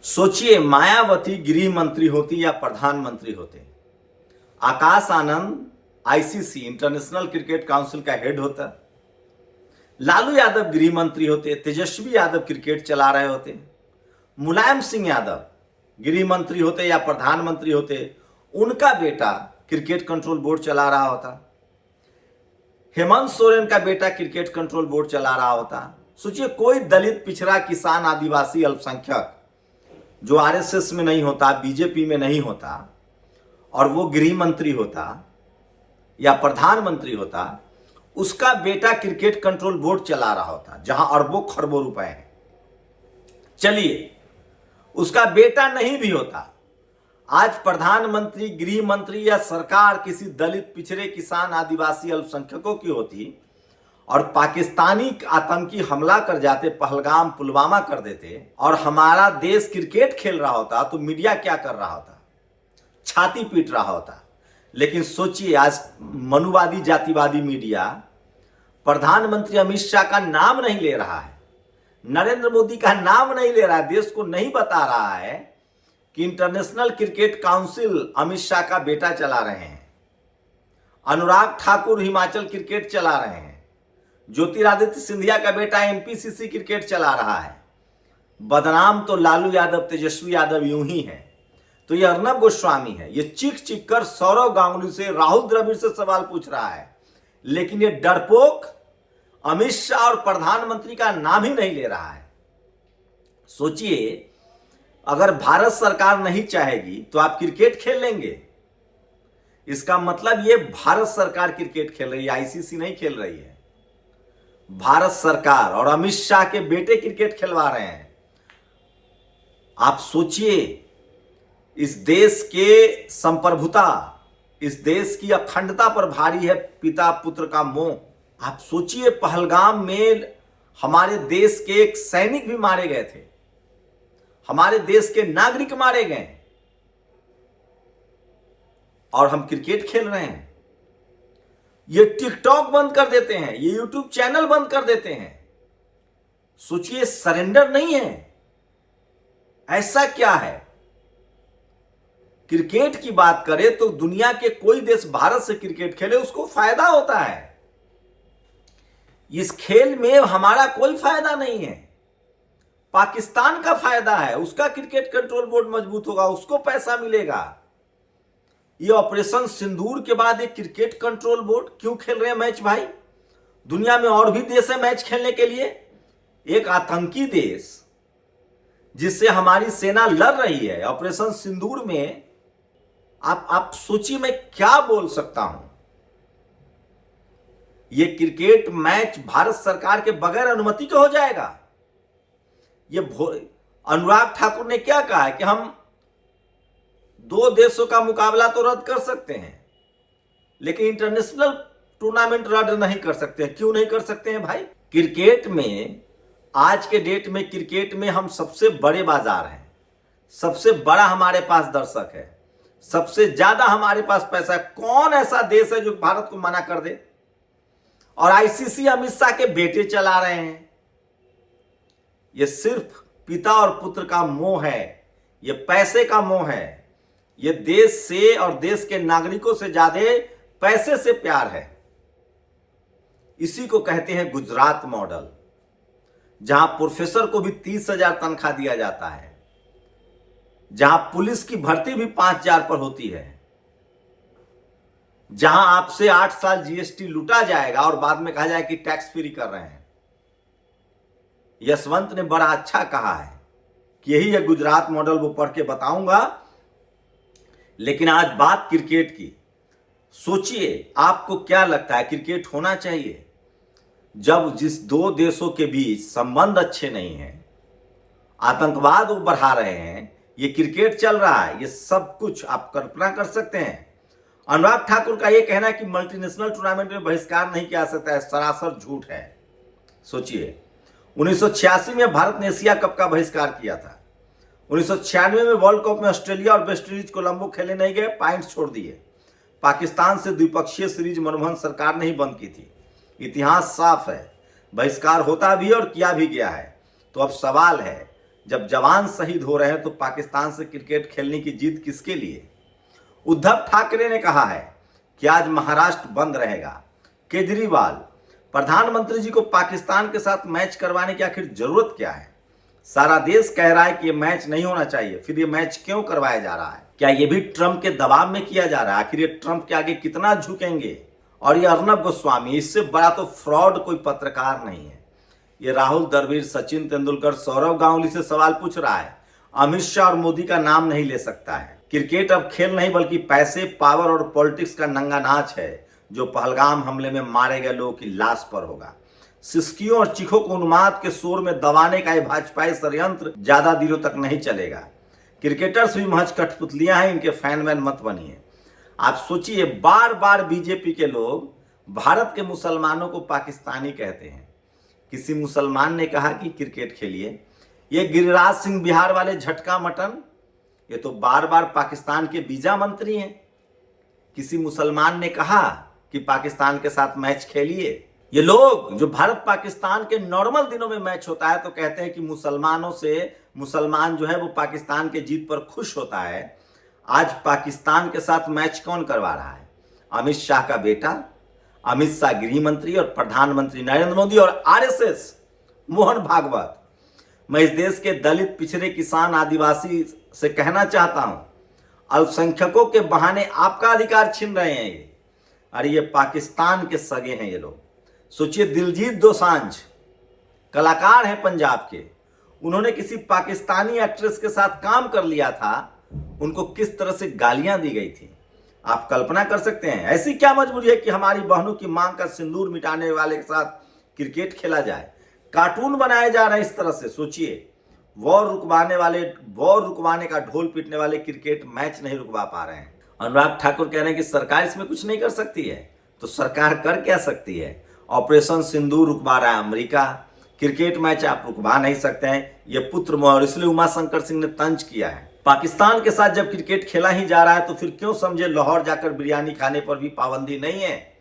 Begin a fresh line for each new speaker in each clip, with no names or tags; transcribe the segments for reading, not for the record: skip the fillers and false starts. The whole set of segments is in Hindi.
सोचिए, मायावती गृह मंत्री होती या प्रधानमंत्री होते, Akash Anand ICC international cricket council का हेड होता, लालू यादव गृह मंत्री होते, तेजस्वी यादव क्रिकेट चला रहे होते, मुलायम सिंह यादव गृह मंत्री होते या प्रधानमंत्री होते, उनका बेटा क्रिकेट कंट्रोल बोर्ड चला रहा होता, हेमंत सोरेन का बेटा क्रिकेट कंट्रोल बोर्ड चला रहा होता। सोचिए, कोई दलित, पिछड़ा, किसान, आदिवासी, अल्पसंख्यक जो आरएसएस में नहीं होता, बीजेपी में नहीं होता और वो गृह मंत्री होता या प्रधानमंत्री होता, उसका बेटा क्रिकेट कंट्रोल बोर्ड चला रहा होता जहां अरबों खरबों रुपए हैं। चलिए, उसका बेटा नहीं भी होता, आज प्रधानमंत्री, गृह मंत्री या सरकार किसी दलित, पिछड़े, किसान, आदिवासी, अल्पसंख्यकों की होती और पाकिस्तानी आतंकी हमला कर जाते, पहलगाम, पुलवामा कर देते और हमारा देश क्रिकेट खेल रहा होता, तो मीडिया क्या कर रहा होता? छाती पीट रहा होता। लेकिन सोचिए, आज मनुवादी, जातिवादी मीडिया प्रधानमंत्री अमित शाह का नाम नहीं ले रहा है, नरेंद्र मोदी का नाम नहीं ले रहा है, देश को नहीं बता रहा है कि international cricket council Amit Shah का बेटा चला रहे हैं, अनुराग ठाकुर हिमाचल क्रिकेट चला रहे हैं, ज्योतिरादित्य सिंधिया का बेटा एमपीसीसी क्रिकेट चला रहा है। बदनाम तो लालू यादव, तेजस्वी यादव यूं ही है। तो ये अर्नब गोस्वामी है, ये चीख चीख कर सौरव गांगुली से, राहुल द्रविड़ से सवाल पूछ रहा है, लेकिन ये डरपोक अमित शाह और प्रधानमंत्री का नाम ही नहीं ले रहा है। सोचिए, अगर भारत सरकार नहीं चाहेगी तो आप क्रिकेट खेल लेंगे? इसका मतलब ये भारत सरकार क्रिकेट खेल रही है, आईसीसी नहीं खेल रही है। भारत सरकार और अमित शाह के बेटे क्रिकेट खिलवा रहे हैं। आप सोचिए, इस देश के संप्रभुता, इस देश की अखंडता पर भारी है पिता पुत्र का मोह। आप सोचिए, पहलगाम में हमारे देश के एक सैनिक भी मारे गए थे, हमारे देश के नागरिक मारे गए और हम क्रिकेट खेल रहे हैं। ये टिकटॉक बंद कर देते हैं, ये यूट्यूब चैनल बंद कर देते हैं। सोचिए, सरेंडर नहीं है। ऐसा क्या है? क्रिकेट की बात करें तो दुनिया के कोई देश भारत से क्रिकेट खेले उसको फायदा होता है। इस खेल में हमारा कोई फायदा नहीं है, पाकिस्तान का फायदा है। उसका क्रिकेट कंट्रोल बोर्ड मजबूत होगा, उसको पैसा मिलेगा। ये ऑपरेशन सिंदूर के बाद एक क्रिकेट कंट्रोल बोर्ड क्यों खेल रहे हैं मैच भाई? दुनिया में और भी देश है मैच खेलने के लिए। एक आतंकी देश जिससे हमारी सेना लड़ रही है ऑपरेशन सिंदूर में, आप सोचिए, मैं क्या बोल सकता हूं। ये क्रिकेट मैच भारत सरकार के बगैर अनुमति के हो जाएगा। ये अनुराग ठाकुर ने क्या कहा है कि हम दो देशों का मुकाबला तो रद्द कर सकते हैं, लेकिन इंटरनेशनल टूर्नामेंट रद्द नहीं कर सकते हैं। क्यों नहीं कर सकते हैं भाई? क्रिकेट में, आज के डेट में क्रिकेट में हम सबसे बड़े बाजार हैं, सबसे बड़ा हमारे पास दर्शक है, सबसे ज्यादा हमारे पास पैसा है। कौन ऐसा देश है जो भारत को मना कर दे? और आईसीसी अमित शाह के बेटे चला रहे हैं। यह सिर्फ पिता और पुत्र का मोह है, यह पैसे का मोह है, ये देश से और देश के नागरिकों से ज्यादा पैसे से प्यार है। इसी को कहते हैं गुजरात मॉडल, जहां प्रोफेसर को भी 30,000 तनख्वाह दिया जाता है, जहां पुलिस की भर्ती भी 5,000 पर होती है, जहां आपसे 8 साल जीएसटी लूटा जाएगा और बाद में कहा जाए कि टैक्स फ्री कर रहे हैं। यशवंत ने बड़ा अच्छा कहा है कि यही है गुजरात मॉडल, वो पढ़ के बताऊंगा। लेकिन आज बात क्रिकेट की। सोचिए, आपको क्या लगता है क्रिकेट होना चाहिए? जब जिस दो देशों के बीच संबंध अच्छे नहीं हैं, आतंकवाद वो बढ़ा रहे हैं, ये क्रिकेट चल रहा है, ये सब कुछ आप कल्पना कर सकते हैं। अनुराग ठाकुर का ये कहना है कि मल्टीनेशनल टूर्नामेंट में बहिष्कार नहीं किया जा सकता है, सरासर झूठ है। सोचिए, 1986 में भारत ने एशिया कप का बहिष्कार किया था। 1996 में वर्ल्ड कप में ऑस्ट्रेलिया और वेस्ट इंडीज कोलंबो खेले नहीं गए, पॉइंट्स छोड़ दिए। पाकिस्तान से द्विपक्षीय सीरीज मनमोहन सरकार ने ही बंद की थी। इतिहास साफ है, बहिष्कार होता भी और किया भी गया है। तो अब सवाल है जब जवान शहीद हो रहे हैं तो पाकिस्तान से क्रिकेट खेलने की जिद किसके लिए? उद्धव ठाकरे ने कहा है कि आज महाराष्ट्र बंद रहेगा। केजरीवाल, प्रधानमंत्री जी को पाकिस्तान के साथ मैच करवाने की आखिर जरूरत क्या है? सारा देश कह रहा है कि ये मैच नहीं होना चाहिए, फिर ये मैच क्यों करवाया जा रहा है? क्या ये भी ट्रंप के दबाव में किया जा रहा है? आखिर ये ट्रंप के आगे कितना झुकेंगे? और ये अर्नब गोस्वामी, इससे बड़ा तो फ्रॉड कोई पत्रकार नहीं है। ये राहुल द्रविड़, सचिन तेंदुलकर, सौरव गांगुली से सवाल पूछ रहा है। अमित शाह और मोदी का नाम नहीं ले सकता है। क्रिकेट अब खेल नहीं बल्कि पैसे, पावर और पॉलिटिक्स का नंगा नाच है, जो पहलगाम हमले में मारे गए लोगों की लाश पर होगा। सिसकियों और चीखों को उन्माद के शोर में दबाने का ये भाजपाई षड्यंत्र ज्यादा दिनों तक नहीं चलेगा। क्रिकेटर्स भी महज कठपुतलियां हैं, इनके फैन वैन मत बनिए। आप सोचिए, बार बार बीजेपी के लोग भारत के मुसलमानों को पाकिस्तानी कहते हैं। किसी मुसलमान ने कहा कि क्रिकेट खेलिए। ये गिरिराज सिंह बिहार वाले झटका मटन, ये तो बार बार पाकिस्तान के वीजा मंत्री हैं। किसी मुसलमान ने कहा कि पाकिस्तान के साथ मैच खेलिए। ये लोग जो भारत पाकिस्तान के नॉर्मल दिनों में मैच होता है तो कहते हैं कि मुसलमानों से मुसलमान जो है वो पाकिस्तान के जीत पर खुश होता है। आज पाकिस्तान के साथ मैच कौन करवा रहा है? अमित शाह का बेटा, अमित शाह गृह मंत्री और प्रधानमंत्री नरेंद्र मोदी और आरएसएस मोहन भागवत। मैं इस देश के दलित, पिछड़े, किसान, आदिवासी से कहना चाहता हूं, अल्पसंख्यकों के बहाने आपका अधिकार छीन रहे हैं ये। अरे ये पाकिस्तान के सगे हैं ये लोग। सोचिए, दिलजीत दोसांझ कलाकार हैं पंजाब के, उन्होंने किसी पाकिस्तानी एक्ट्रेस के साथ काम कर लिया था, उनको किस तरह से गालियां दी गई थी आप कल्पना कर सकते हैं। ऐसी क्या मजबूरी है कि हमारी बहनों की मांग का सिंदूर मिटाने वाले के साथ क्रिकेट खेला जाए? कार्टून बनाए जा रहे हैं इस तरह से। सोचिए, वॉर रुकवाने का ढोल पीटने वाले क्रिकेट मैच नहीं रुकवा पा रहे हैं। अनुराग ठाकुर कह रहे हैं कि सरकार इसमें कुछ नहीं कर सकती है, तो सरकार कर क्या सकती है? ऑपरेशन सिंदूर रुकवा रहा है अमेरिका, क्रिकेट मैच आप रुकवा नहीं सकते हैं। ये पुत्र मोह, इसलिए उमाशंकर सिंह ने तंज किया है। पाकिस्तान के साथ जब क्रिकेट खेला ही जा रहा है तो फिर क्यों समझे लाहौर जाकर बिरयानी खाने पर भी पाबंदी नहीं है?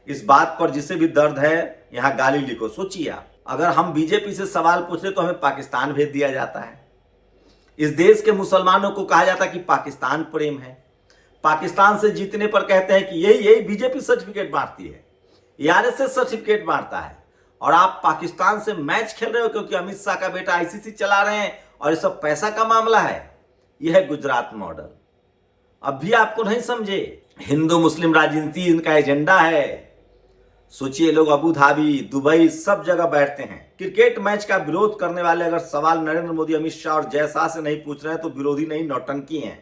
इस बात पर जिसे भी दर्द है यहाँ गाली लिखो। सोचिए आप, अगर हम बीजेपी से सवाल पूछे तो हमें पाकिस्तान भेज दिया जाता है। इस देश के मुसलमानों को कहा जाता है कि पाकिस्तान प्रेम है। पाकिस्तान से जीतने पर कहते हैं कि यही बीजेपी सर्टिफिकेट बांटती है, आरएसएस सर्टिफिकेट बांटता है। और आप पाकिस्तान से मैच खेल रहे हो क्योंकि अमित शाह का बेटा आईसीसी चला रहे हैं और ये सब पैसा का मामला है। यह है गुजरात मॉडल। अब भी आपको नहीं समझे? हिंदू मुस्लिम राजनीति इनका एजेंडा है। सोचिए, लोग अबू धाबी, दुबई सब जगह बैठते हैं। क्रिकेट मैच का विरोध करने वाले अगर सवाल नरेंद्र मोदी, अमित शाह और जय शाह से नहीं पूछ रहे हैं तो विरोधी नहीं, नौटंकी हैं।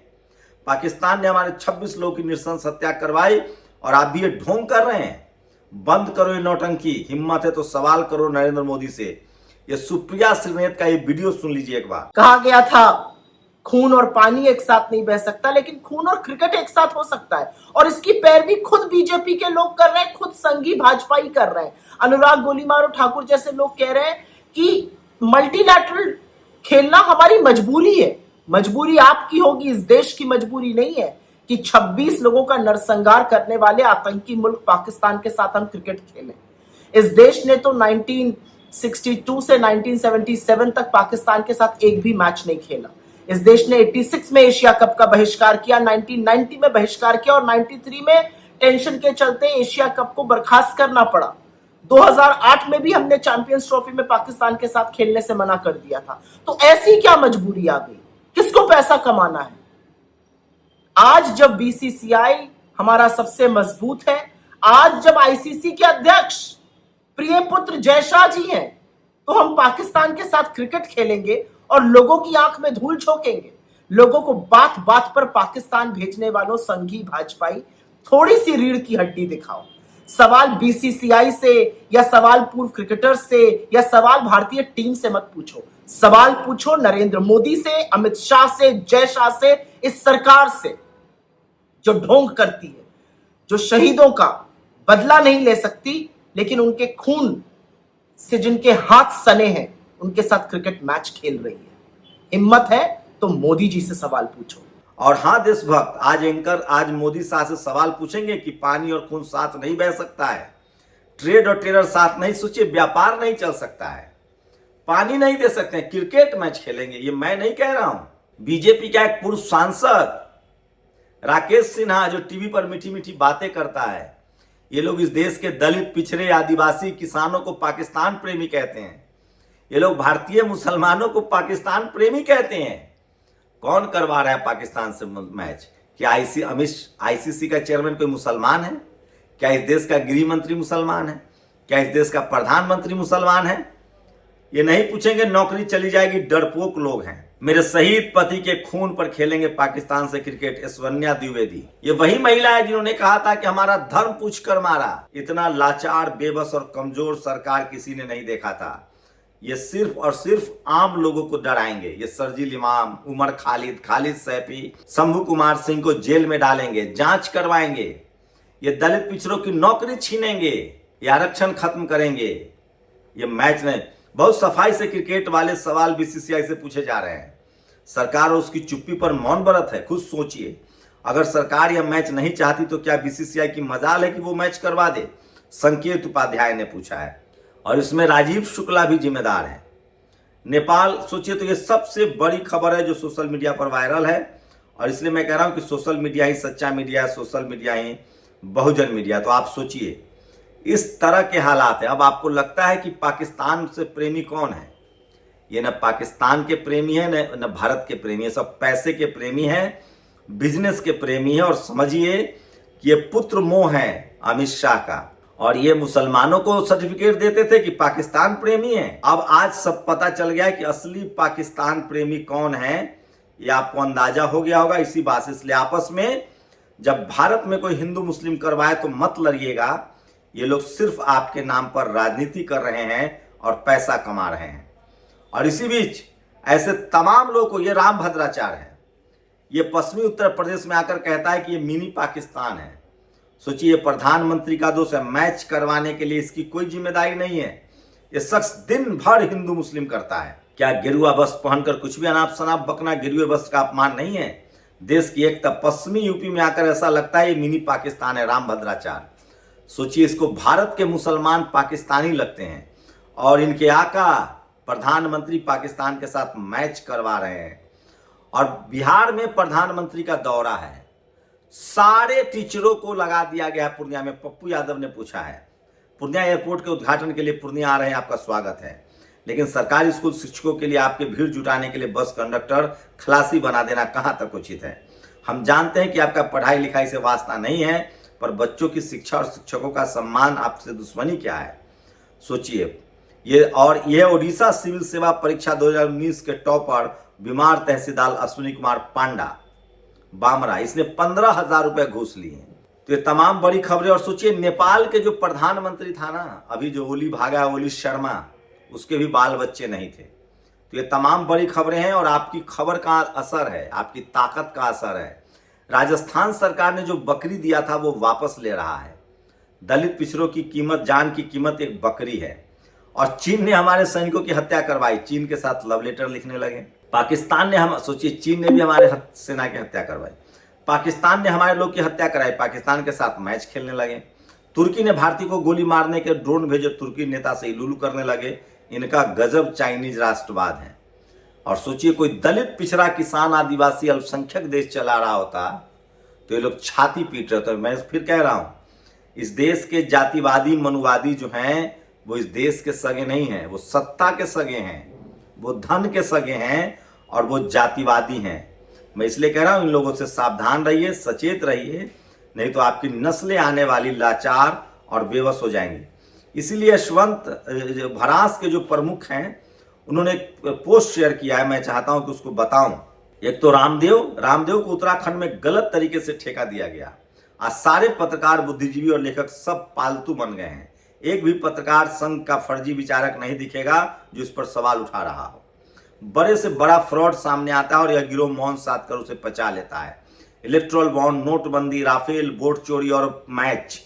पाकिस्तान ने हमारे 26 लोगों की नृशंस हत्या करवाई और आप भी ये ढोंग कर रहे हैं। बंद करो ये नौटंकी। हिम्मत है तो सवाल करो नरेंद्र मोदी से। ये सुप्रिया श्रीनेत का ये वीडियो सुन लीजिए एक बार।
कहा गया था खून और पानी एक साथ नहीं बह सकता, लेकिन खून और क्रिकेट एक साथ हो सकता है। और इसकी पैरवी खुद बीजेपी के लोग कर रहे हैं, खुद संघी भाजपा ही कर रहे हैं। अनुराग गोलीमारो ठाकुर जैसे लोग कह रहे हैं कि मल्टीलैटरल खेलना हमारी मजबूरी है। मजबूरी आपकी होगी, इस देश की मजबूरी नहीं है कि 26 लोगों का नरसंहार करने वाले आतंकी मुल्क पाकिस्तान के साथ हम क्रिकेट खेलें। इस देश ने तो 1962 से 1977 तक पाकिस्तान के साथ एक भी मैच नहीं खेला। इस देश ने 86 में एशिया कप का बहिष्कार किया, 1990 में बहिष्कार किया और 93 में टेंशन के चलते एशिया कप को बर्खास्त करना पड़ा। 2008 में भी हमने चैंपियंस ट्रॉफी में पाकिस्तान के साथ खेलने से मना कर दिया था। तो ऐसी क्या मजबूरी आ गई? किसको पैसा कमाना है? आज जब बीसीसीआई हमारा सबसे मजबूत है, आज जब आईसीसी के अध्यक्ष प्रिय पुत्र जय शाह जी हैं, तो हम पाकिस्तान के साथ क्रिकेट खेलेंगे और लोगों की आंख में धूल झोंकेंगे। लोगों को बात बात पर पाकिस्तान भेजने वालों संघी भाजपाई, थोड़ी सी रीढ़ की हड्डी दिखाओ। सवाल बीसीसीआई से या सवाल पूर्व क्रिकेटर से या सवाल भारतीय टीम से मत पूछो। सवाल पूछो नरेंद्र मोदी से, अमित शाह से, जय शाह से, इस सरकार से जो ढोंग करती है, जो शहीदों का बदला नहीं ले सकती, लेकिन उनके खून से जिनके हाथ सने हैं उनके साथ क्रिकेट मैच खेल रही है। हिम्मत है तो मोदी जी से सवाल पूछो।
और हाँ देशभक्त, आज एंकर आज मोदी शाह से सवाल पूछेंगे कि पानी और खून साथ नहीं बह सकता है, ट्रेड और टेरर साथ नहीं। सोचिए, व्यापार नहीं चल सकता है। पानी नहीं दे सकते हैं, क्रिकेट मैच खेलेंगे। ये मैं नहीं कह रहा हूं। बीजेपी का एक पूर्व सांसद राकेश सिन्हा जो टीवी पर मीठी मीठी बातें करता है, ये लोग इस देश के दलित, पिछड़े, आदिवासी, किसानों को पाकिस्तान प्रेमी कहते हैं। ये लोग भारतीय मुसलमानों को पाकिस्तान प्रेमी कहते हैं। कौन करवा रहा है पाकिस्तान से मैच? क्या आईसीसी का चेयरमैन कोई मुसलमान है? क्या इस देश का गृह मंत्री मुसलमान है? क्या इस देश का प्रधानमंत्री मुसलमान है? ये नहीं पूछेंगे, नौकरी चली जाएगी, डरपोक लोग हैं। मेरे शहीद पति के खून पर खेलेंगे पाकिस्तान से क्रिकेट, ऐश्वर्या द्विवेदी। ये वही महिला है जिन्होंने कहा था कि हमारा धर्म पूछ कर मारा। इतना लाचार, बेबस और कमजोर सरकार किसी ने नहीं देखा था। ये सिर्फ और सिर्फ आम लोगों को डराएंगे। ये शर्जील इमाम, उमर खालिद, खालिद सैफी, शंभू कुमार सिंह को जेल में डालेंगे, जांच करवाएंगे। ये दलित पिछड़ों की नौकरी छीनेंगे, ये आरक्षण खत्म करेंगे। ये मैच नहीं। बहुत सफाई से क्रिकेट वाले सवाल बीसीसीआई से पूछे जा रहे हैं। सरकार और उसकी चुप्पी पर मौन व्रत है। खुद सोचिए, अगर सरकार यह मैच नहीं चाहती तो क्या बीसीसीआई की मजाल है कि वो मैच करवा दे? संकेत उपाध्याय ने पूछा है, और इसमें राजीव शुक्ला भी जिम्मेदार है। नेपाल, सोचिए तो ये सबसे बड़ी खबर है जो सोशल मीडिया पर वायरल है, और इसलिए मैं कह रहा हूं कि सोशल मीडिया ही सच्चा मीडिया है, सोशल मीडिया ही बहुजन मीडिया। तो आप सोचिए, इस तरह के हालात है। अब आपको लगता है कि पाकिस्तान से प्रेमी कौन है? ये न पाकिस्तान के प्रेमी है, न भारत के प्रेमी है, सब पैसे के प्रेमी है, बिजनेस के प्रेमी है। और समझिए कि ये पुत्र मोह है अमित शाह का, और ये मुसलमानों को सर्टिफिकेट देते थे कि पाकिस्तान प्रेमी है। अब आज सब पता चल गया है कि असली पाकिस्तान प्रेमी कौन है। ये आपको अंदाजा हो गया होगा इसी बात से। इसलिए आपस में जब भारत में कोई हिंदू मुस्लिम करवाए तो मत लड़िएगा। ये लोग सिर्फ आपके नाम पर राजनीति कर रहे हैं और पैसा कमा रहे हैं। और इसी बीच ऐसे तमाम लोगों को, ये राम भद्राचार्य है, ये पश्चिमी उत्तर प्रदेश में आकर कहता है कि ये मिनी पाकिस्तान है। सोचिए, प्रधानमंत्री का दोष है। मैच करवाने के लिए इसकी कोई जिम्मेदारी नहीं है। ये शख्स दिन भर हिंदू मुस्लिम करता है। क्या गेरुआ वस्त्र पहनकर कुछ भी अनाप शनाप बकना गेरुए वस्त्र का अपमान नहीं है? देश की एकता। पश्चिमी यूपी में आकर ऐसा लगता है ये मिनी पाकिस्तान है। राम भद्राचार्य, सोचिए, इसको भारत के मुसलमान पाकिस्तानी लगते हैं और इनके आका प्रधानमंत्री पाकिस्तान के साथ मैच करवा रहे हैं। और बिहार में प्रधानमंत्री का दौरा है, सारे टीचरों को लगा दिया गया है पूर्णिया में। पप्पू यादव ने पूछा है, पूर्णिया एयरपोर्ट के उद्घाटन के लिए पूर्णिया आ रहे हैं, आपका स्वागत है, लेकिन सरकारी स्कूल शिक्षकों के लिए आपके भीड़ जुटाने के लिए बस कंडक्टर, खलासी बना देना कहां तक उचित है? हम जानते हैं कि आपका पढ़ाई लिखाई से वास्ता नहीं है, पर बच्चों की शिक्षा और शिक्षकों का सम्मान आपसे दुश्मनी क्या है? सोचिए। ये ओडिशा सिविल सेवा परीक्षा 2019 के टॉपर बीमार तहसीलदार अश्विनी कुमार पांडा बामरा, इसने 15,000 रुपए घूस लिए हैं। तो ये तमाम बड़ी खबरें। और सोचिए, नेपाल के जो प्रधानमंत्री था ना, अभी जो ओली भागा, ओली शर्मा, उसके भी बाल बच्चे नहीं थे। तो ये तमाम बड़ी खबरें हैं और आपकी खबर का असर है, आपकी ताकत का असर है। राजस्थान सरकार ने जो बकरी दिया था वो वापस ले रहा है। दलित पिछड़ों की कीमत, जान की कीमत एक बकरी है। और चीन ने हमारे सैनिकों की हत्या करवाई, चीन के साथ लव लेटर लिखने लगे। पाकिस्तान ने सोचिए, चीन ने भी हमारे सेना की हत्या करवाई। पाकिस्तान ने हमारे लोग की हत्या कराई, पाकिस्तान के साथ मैच खेलने लगे। तुर्की ने भारतीय को गोली मारने के ड्रोन भेजे, तुर्की नेता से इलुलू करने लगे। इनका गजब चाइनीज राष्ट्रवाद है। और सोचिए, कोई दलित, पिछड़ा, किसान, आदिवासी, अल्पसंख्यक देश चला रहा होता तो ये लोग छाती पीट रहे थे। मैं फिर कह रहा हूं, इस देश के जातिवादी, मनुवादी जो हैं वो इस देश के सगे नहीं हैं, वो सत्ता के सगे हैं, वो धन के सगे हैं और वो जातिवादी हैं। मैं इसलिए कह रहा हूं, इन लोगों से सावधान रहिए, सचेत रहिए, नहीं तो आपकी नस्लें आने वाली लाचार और बेबस हो जाएंगी। इसीलिए यशवंत भरास के जो प्रमुख हैं, उन्होंने एक पोस्ट शेयर किया है, मैं चाहता हूं कि उसको बताऊं। एक तो रामदेव को उत्तराखंड में गलत तरीके से ठेका दिया गया। आज सारे पत्रकार, बुद्धिजीवी और लेखक सब पालतू बन गए हैं। एक भी पत्रकार संघ का फर्जी विचारक नहीं दिखेगा जो इस पर सवाल उठा रहा हो। बड़े से बड़ा फ्रॉड सामने आता है और यह गिरोह मौन साध कर उसे पचा लेता है। इलेक्ट्रोल बॉन्ड, नोटबंदी, राफेल, वोट चोरी और मैच।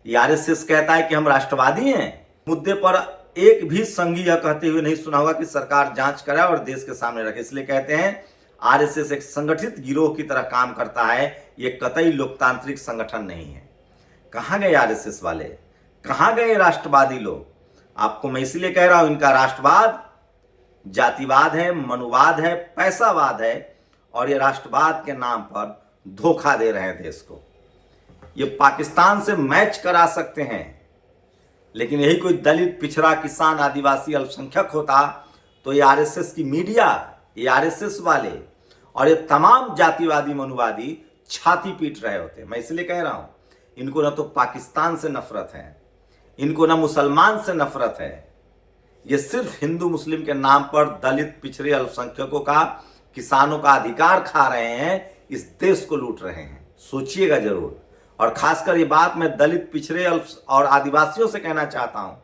आरएसएस कहता है कि हम राष्ट्रवादी हैं। मुद्दे पर एक भी संघी यह कहते हुए नहीं सुना होगा कि सरकार जांच कराए और देश के सामने रखे। इसलिए कहते हैं आरएसएस एक संगठित गिरोह की तरह काम करता है, ये कतई लोकतांत्रिक संगठन नहीं है। कहां गए आरएसएस वाले, कहां गए राष्ट्रवादी लोग? आपको मैं इसलिए कह रहा हूं, इनका राष्ट्रवाद जातिवाद है, मनुवाद है, पैसावाद है और ये राष्ट्रवाद के नाम पर धोखा दे रहे हैं देश को। ये पाकिस्तान से मैच करा सकते हैं, लेकिन यही कोई दलित, पिछड़ा, किसान, आदिवासी, अल्पसंख्यक होता तो ये आरएसएस की मीडिया, ये आरएसएस वाले और ये तमाम जातिवादी, मनुवादी छाती पीट रहे होते। मैं इसलिए कह रहा हूं, इनको ना तो पाकिस्तान से नफरत है, इनको ना मुसलमान से नफरत है। ये सिर्फ हिंदू मुस्लिम के नाम पर दलित, पिछड़े, अल्पसंख्यकों का, किसानों का अधिकार खा रहे हैं, इस देश को लूट रहे हैं। सोचिएगा जरूर। और खासकर ये बात मैं दलित, पिछड़े और आदिवासियों से कहना चाहता हूं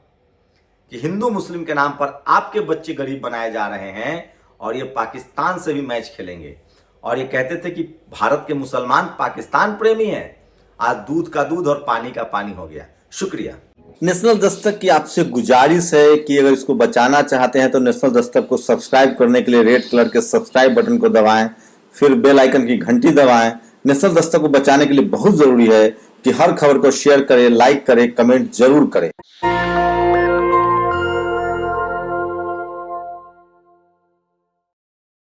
कि हिंदू मुस्लिम के नाम पर आपके बच्चे गरीब बनाए जा रहे हैं और ये पाकिस्तान से भी मैच खेलेंगे। और ये कहते थे कि भारत के मुसलमान पाकिस्तान प्रेमी हैं, आज दूध का दूध और पानी का पानी हो गया। शुक्रिया।
नेशनल दस्तक की आपसे गुजारिश है कि अगर इसको बचाना चाहते हैं तो नेशनल दस्तक को सब्सक्राइब करने के लिए रेड कलर के सब्सक्राइब बटन को दबाएं, फिर बेल आइकन की घंटी दबाएं। नेशनल दस्तक को बचाने के लिए बहुत जरूरी है कि हर खबर को शेयर करें, लाइक करें, कमेंट जरूर करें।